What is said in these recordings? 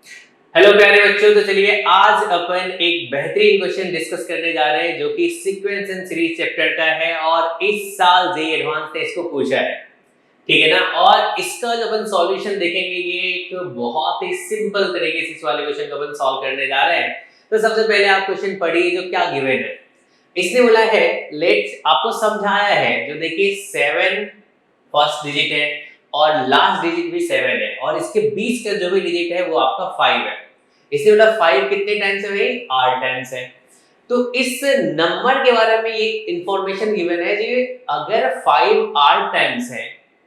Hello प्यारे बच्चों, तो चलिए आज अपन एक बेहतरीन क्वेश्चन डिस्कस करने जा रहे हैं जो कि सीक्वेंस एंड सीरीज चैप्टर का है और इस साल जेईई एडवांस ने इसको पूछा है। ठीक है ना। और इसका जो अपन सॉल्यूशन देखेंगे, ये एक बहुत ही सिंपल तरीके से इस वाले क्वेश्चन को अपन सॉल्व करने जा रहे हैं। तो सबसे पहले आप क्वेश्चन पढ़िए जो क्या गिवन है। इसने बोला है लेट्स, आपको समझाया है जो देखिए 7 फर्स्ट डिजिट है और लास्ट डिजिट भी 7 है और इसके बीच का जो भी डिजिट है वो आपका 5 है। इसने बोला 5 कितने टाइम्स है भाई? 8 टाइम्स है। तो इस नंबर के बारे में ये इंफॉर्मेशन गिवन है जी, अगर 5 8 टाइम्स है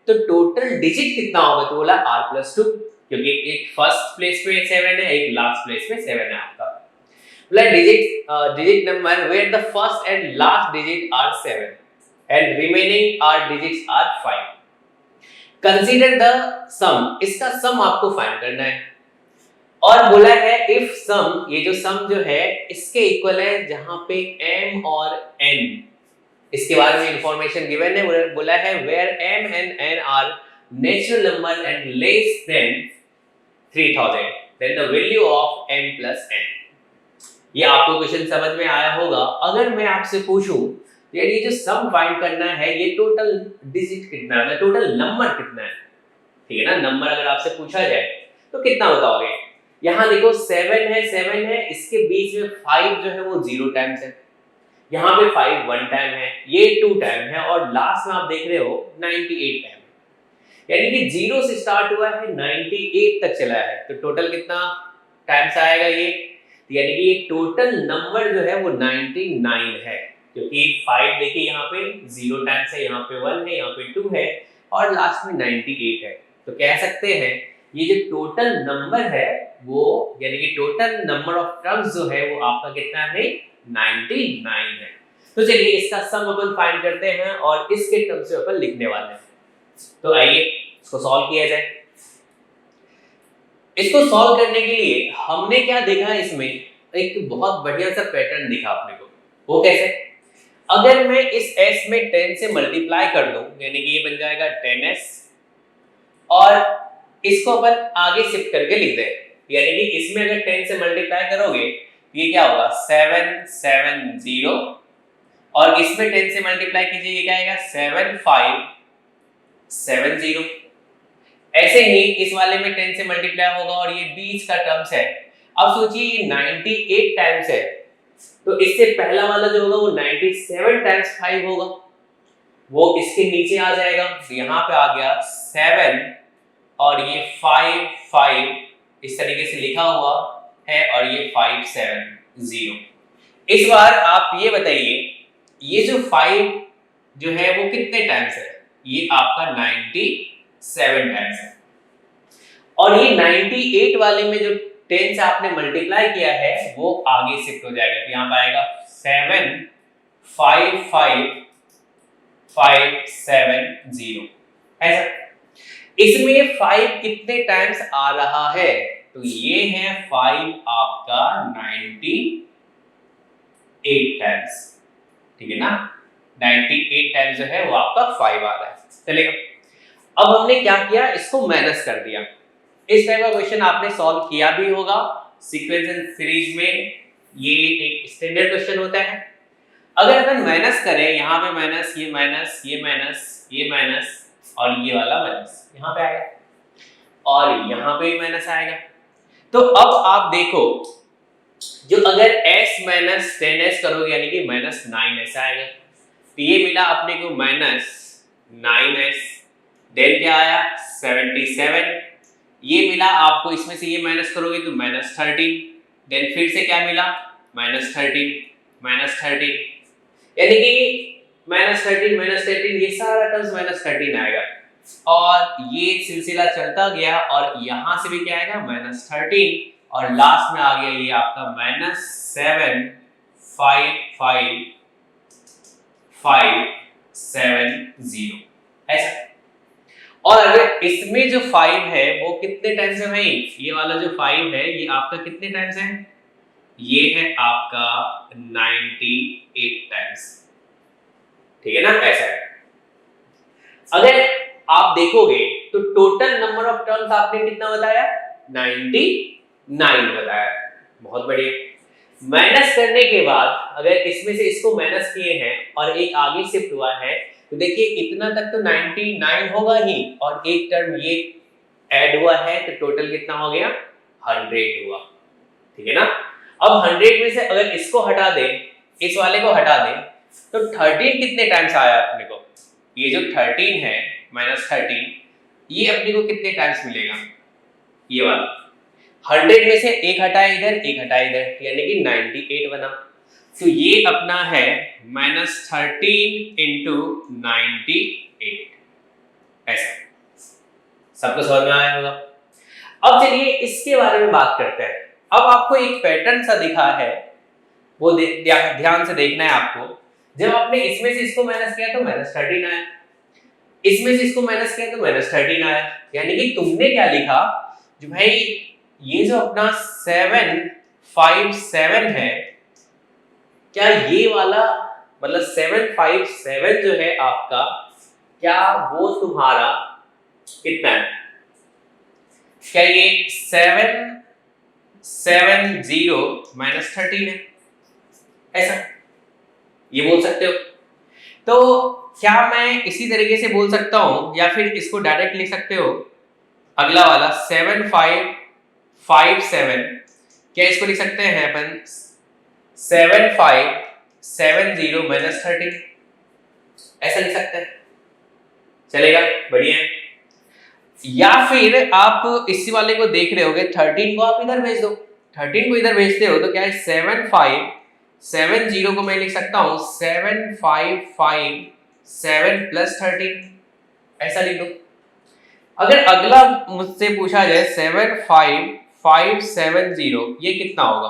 तो टोटल डिजिट कितना होगा? तो बोला r+2, क्योंकि एक फर्स्ट प्लेस पे 7 है, एक लास्ट प्लेस पे 7 है आपका। बोला digit number where the first and last digit are 7 and remaining are digits are 5। Consider the sum, इसका सम आपको फाइंड करना है। और बोला है इफ सम, ये जो सम जो है इसके इक्वल है जहां पे m और n, इसके बारे में इंफॉर्मेशन गिवन है। बोला है where m and n are natural number and less than 3000 then the value of m plus n। ये आपको क्वेश्चन समझ में आया होगा। अगर मैं आपसे पूछूं यार ये जो सम फाइंड करना है, ये टोटल डिजिट कितना है, टोटल नंबर कितना है, ठीक है ना। नंबर अगर आपसे पूछा जाए तो कितना बताओगे? यहाँ देखो 7 है, इसके बीच में 5 जो है वो 0 टाइम्स है, यहाँ पे 5 1 टाइम है, ये 2 टाइम है और लास्ट में आप देख रहे हो 98 टाइम, यानी कि 0 से स्टार्ट हुआ है 98 तक चला है। तो टोटल कितना टाइम्स आएगा ये? यानी कि ये टोटल नंबर जो है वो 99 है, क्योंकि 5 देखिए यहाँ पे 0 टाइम्स है, यहाँ पे 1 है, यहाँ पे 2 है और लास्ट में 98 है। तो कह सकते हैं ये जो टोटल नंबर है वो, यानी कि टोटल नंबर ऑफ टर्म्स जो है वो आपका कितना है? 99 है। तो चलिए इसका सम अपन फाइंड करते हैं और इसके टर्म्स से अपन लिखने वाले हैं। तो आइए इसको सॉल्व किया जाए। इसको सॉल्व करने के लिए हमने क्या देखा, इसमें एक बहुत बढ़िया सा पैटर्न दिखा अपने को। वो कैसे? अगर मैं इस s में 10 से मल्टीप्लाई कर दूं, यानी कि ये बन जाएगा 10s और इसको अपन आगे शिफ्ट करके लिख दें, यानी कि इसमें अगर 10 से मल्टीप्लाई करोगे तो ये क्या होगा? 770 और इसमें 10 से मल्टीप्लाई कीजिए, ये क्या आएगा? 7570। ऐसे ही इस वाले में 10 से मल्टीप्लाई होगा और ये बीच का टर्म्स है। अब सोचिए ये 98 टाइम्स है, तो इससे पहला वाला जो होगा वो 97 टाइम्स 5 होगा, वो इसके नीचे आ जाएगा। तो यहाँ पे आ गया 7 और ये 5 इस तरीके से लिखा हुआ है और ये 570। इस बार आप ये बताइए ये जो 5 जो है वो कितने टाइम्स है? ये आपका 97 टाइम्स है और ये 98 वाले में जो 10 से आपने मल्टीप्लाई किया है वो आगे शिफ्ट हो जाएगा। तो यहाँ पे आएगा 755570 ऐसा। इसमें 5 कितने टाइम्स आ रहा है? तो ये है 5 आपका 98 टाइम्स, ठीक है ना। 98 टाइम्स जो है वो आपका 5 आ रहा है, चलेगा। अब हमने क्या किया, इसको माइनस कर दिया। इस टाइप का क्वेश्चन आपने सॉल्व किया भी होगा सीक्वेंस एंड सीरीज में, ये एक स्टैंडर्ड क्वेश्चन होता है। अगर अपन माइनस करें, यहाँ पे माइनस, ये माइनस, ये माइनस, ये माइनस और ये वाला माइनस यहाँ पे आएगा और यहाँ पे भी माइनस आएगा। तो अब आप देखो जो अगर s माइनस 10s करोगे यानी कि माइनस 9s आएगा। तो ये मिला अपने को माइनस 9s, देन क्या आया 77, ये मिला आपको, इसमें से ये माइनस करोगे तो माइनस 13, देन फिर से क्या मिला माइनस 13, यानी कि माइनस 13 ये सारा टर्म्स माइनस 13 आएगा और ये सिलसिला चलता गया और यहां से भी क्या आएगा माइनस 13 और लास्ट में आ गया ये आपका माइनस 755570 ऐसा। और अगर इसमें जो 5 है वो कितने टाइम्स है भाई? ये वाला जो 5 है ये आपका कितने टाइम्स है? ये है आपका 98 टाइम्स, ठीक है ना, ऐसा है। अगर आप देखोगे तो टोटल नंबर ऑफ टर्म्स आपने कितना बताया? 98 9 बताया। बहुत बढ़िया। माइनस करने के बाद अगर इसमें से इसको माइनस किए हैं और एक आगे शिफ्ट हुआ है तो देखिए इतना तक तो 99 होगा ही, और एक टर्म ये ऐड हुआ है तो टोटल कितना हो गया, 100 हुआ। ठीक है ना। अब 100 में से अगर इसको हटा दें, इस वाले को हटा दें, तो 13 कितने टाइम्स आया अपने को, ये जो 13 है -13, ये अपने को कितने टाइम्स मिलेगा, ये वाला 100 में से एक हटाए इधर, एक हटाए इधर, यानी कि 98 बना। तो ये अपना है -13 इंटू 98, ऐसा। सबको समझ में आया होगा। अब चलिए इसके बारे में बात करते हैं। अब आपको एक पैटर्न सा दिखा है, वो ध्यान से देखना है आपको। जब आपने इसमें से इसको माइनस किया तो -13 आया, इसमें से इसको माइनस किया तो -13 आया, यानी कि तुमने क्या लिखा, जो भाई ये जो अपना 757 है, क्या ये वाला मतलब 757 जो है आपका, क्या वो तुम्हारा कितना है, क्या ये 770 -13 है, ऐसा ये बोल सकते हो। तो क्या मैं इसी तरीके से बोल सकता हूं, या फिर इसको डायरेक्ट लिख सकते हो, अगला वाला 7557, क्या इसको लिख सकते हैं अपन 7570 -13, ऐसा लिख सकते हैं, चलेगा, बढ़िया है। या फिर आप इसी वाले को देख रहे होगे, 13 को आप इधर भेज दो, 13 को इधर भेजते हो तो क्या है 7570 को मैं लिख सकता हूं 7557 + 13, ऐसा लिख दो। अगर अगला मुझसे पूछा जाए 75570, ये कितना होगा,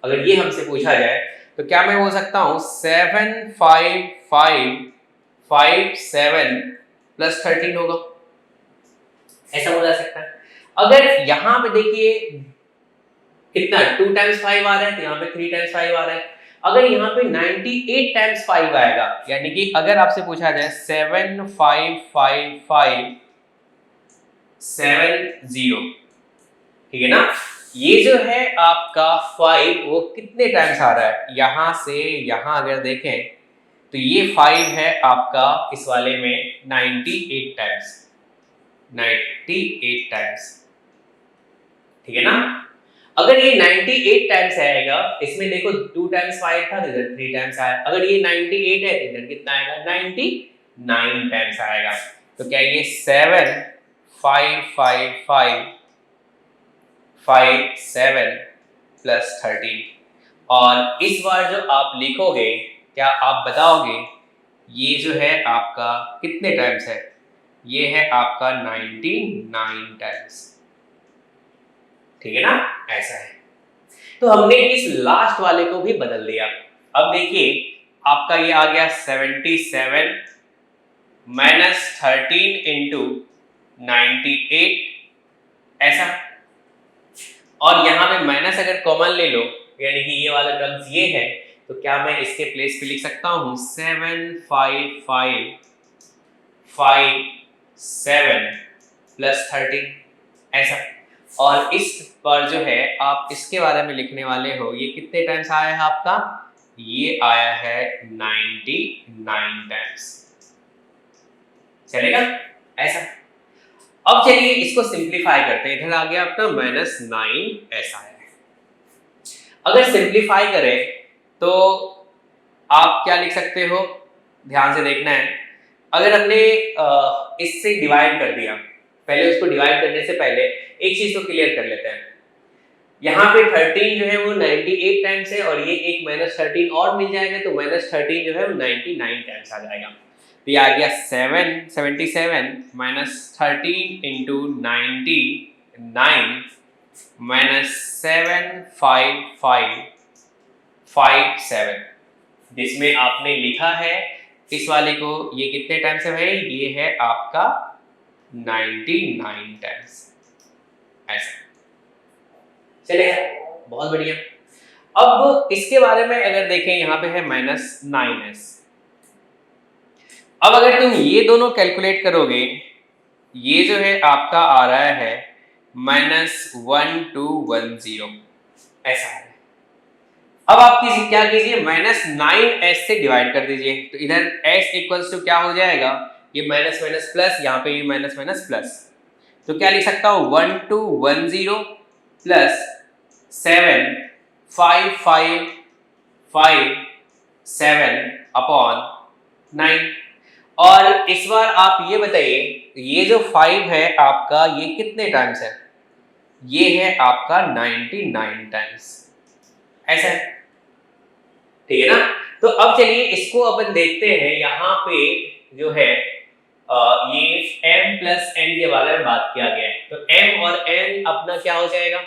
अगर ये हमसे पूछा जाए तो क्या मैं बोल सकता हूं 75557 + 13 होगा, ऐसा बोला सकता है। अगर यहां पे देखिए कितना 2 टाइम्स 5 आ रहा है, तो यहाँ पे 3 टाइम्स 5 आ रहा है। अगर यहाँ पे 98 टाइम्स 5 आएगा, यानी कि अगर आपसे पूछा जाए 755570, ठीक है ना, ये जो है आपका 5 वो कितने टाइम्स आ रहा है, यहां से यहां अगर देखें तो ये 5 है आपका इस वाले में 98 टाइम्स, 98 टाइम्स, ठीक है ना। अगर ये 98 टाइम्स आएगा, इसमें देखो 2 टाइम्स 5 था, इधर 3 टाइम्स आया, अगर ये 98 है इधर कितना आएगा 99 टाइम्स आएगा। तो क्या ये 755557 + 13, और इस बार जो आप लिखोगे, क्या आप बताओगे ये जो है आपका कितने टाइम्स है, ये है आपका 99 टाइम्स, ठीक है ना, ऐसा है। तो हमने इस लास्ट वाले को भी बदल दिया। अब देखिए आपका ये आ गया 77 -13 इंटू 98, ऐसा, और यहां पे माइनस अगर कॉमन ले लो, यानी कि ये वाला टर्म्स ये है, तो क्या मैं इसके प्लेस पे लिख सकता हूं 755557 + 13, ऐसा। और इस पर जो है आप इसके बारे में लिखने वाले हो, ये कितने टाइम्स आया है आपका, ये आया है 99 टाइम्स, चलेगा, ऐसा। अब चलिए इसको सिंप्लीफाई करते हैं, इधर आ गया अपना -9, ऐसा है। अगर सिंप्लीफाई करें तो आप क्या लिख सकते हो, ध्यान से देखना है। अगर हमने इससे डिवाइड कर दिया, पहले उसको डिवाइड करने से पहले एक चीज को क्लियर कर लेते हैं। यहाँ पे 13 जो है वो 98 टाइम्स है, और ये एक -13 और मिल जाएगा, तो -13 जो है वो 99 टाइम्स आ जाएगा। तो ये आ गया 77 -13 इंटू 99 -75557, जिसमें आपने लिखा है इस वाले को, ये कितने टाइम्स है भाई, ये है आपका 99 टाइम्स, ऐसा, चलेगा, बहुत बढ़िया। अब इसके बारे में अगर देखें, यहाँ पे है -9s। अब अगर तुम ये दोनों कैलकुलेट करोगे, ये जो है आपका आ रहा है -1210 ऐसा है। अब आप क्या कीजिए, -9s से डिवाइड कर दीजिए, तो इधर s इक्वल्स टू क्या हो जाएगा, ये माइनस माइनस प्लस, यहाँ पे ये माइनस माइनस प्लस, तो क्या लिख सकता हूँ 1210 प्लस 7557 अपॉन 9। और इस बार आप ये बताइए, ये जो 5 है आपका, ये कितने टाइम्स है, ये है आपका 99 टाइम्स, ऐसा है, ठीक है ना। तो अब चलिए इसको अपन देखते हैं, यहाँ पे जो है ये m प्लस n के बारे में बात किया गया है, तो m और n अपना क्या हो जाएगा,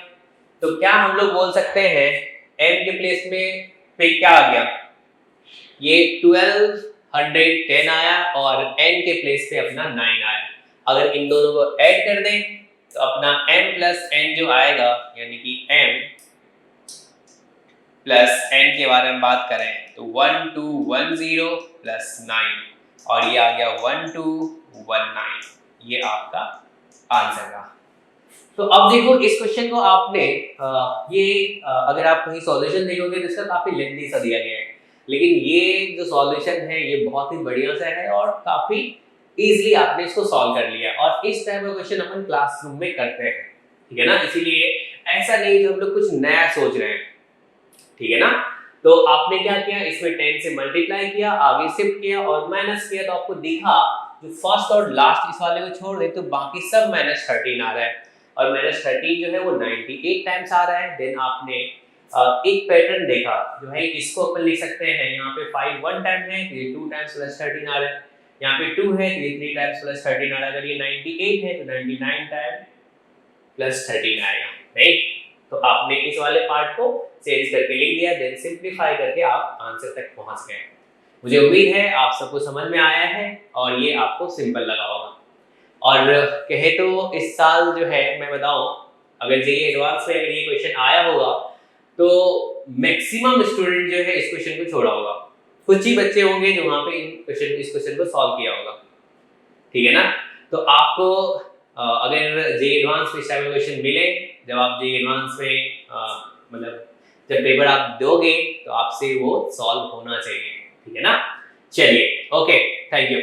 तो क्या हम लोग बोल सकते हैं m के प्लेस में पे क्या आ गया, ये 1210 आया और n के प्लेस पे अपना 9 आया। अगर इन दोनों को ऐड कर दें तो अपना m प्लस n जो आएगा, यानी कि m प्लस n के बारे में बात करें तो 1210 प्लस 9 और ये आ गया 1219, ये आपका आंसर रहा। तो अब देखो इस क्वेश्चन को आपने अगर आप कहीं सॉल्यूशन देखोगे तो इसका काफी लेंथी सा दिया गया है, लेकिन ये जो सॉल्यूशन है ये बहुत ही बढ़िया सा है और काफी इजीली आपने इसको सॉल्व कर लिया। और इस टाइप का क्वेश्चन अपन क्लासरूम में करते हैं, ठीक है ना, इसीलिए ऐसा नहीं कि हम लोग कुछ नया सोच रहे हैं, ठीक है ना। तो आपने क्या किया, इसमें 10 से मल्टीप्लाई किया, आगे शिफ्ट किया और माइनस किया, तो आपको दिखा जो फर्स्ट और लास्ट इस वाले को छोड़ दे तो बाकी सब -13 आ रहा है, और -13 जो है वो 98 टाइम्स आ रहा है। देन आपने एक पैटर्न देखा जो है, इसको अपन लिख सकते हैं, यहाँ पे 5 1 टाइम है तो ये 2 टाइम्स +13 आ रहा है, यहाँ पे 2 है तो ये 3 टाइम्स +13 आ रहा है, अगर ये 98 है तो 99 टाइम +13 आएगा, राइट। तो आपने इस वाले पार्ट को चेंज करके लिख दिया, देन सिंपलीफाई करके आप आंसर तक पहुंच गए। मुझे उम्मीद है आप सबको समझ में आया है और ये आपको सिंपल लगा होगा। और कहे तो इस साल जो है मैं बताऊं, अगर जेईई एडवांस में अगर ये क्वेश्चन आया होगा तो मैक्सिमम स्टूडेंट जो है इस क्वेश्चन को छोड़ा होगा, कुछ ही बच्चे होंगे जो वहां पे इस क्वेश्चन को सॉल्व किया होगा, ठीक है ना। तो आपको अगर जेईई एडवांस में इस टाइप के क्वेश्चन मिले, जब आप जेईई एडवांस में मतलब जब पेपर आप दोगे तो आपसे वो सॉल्व होना चाहिए, ठीक है ना। चलिए, ओके, थैंक यू।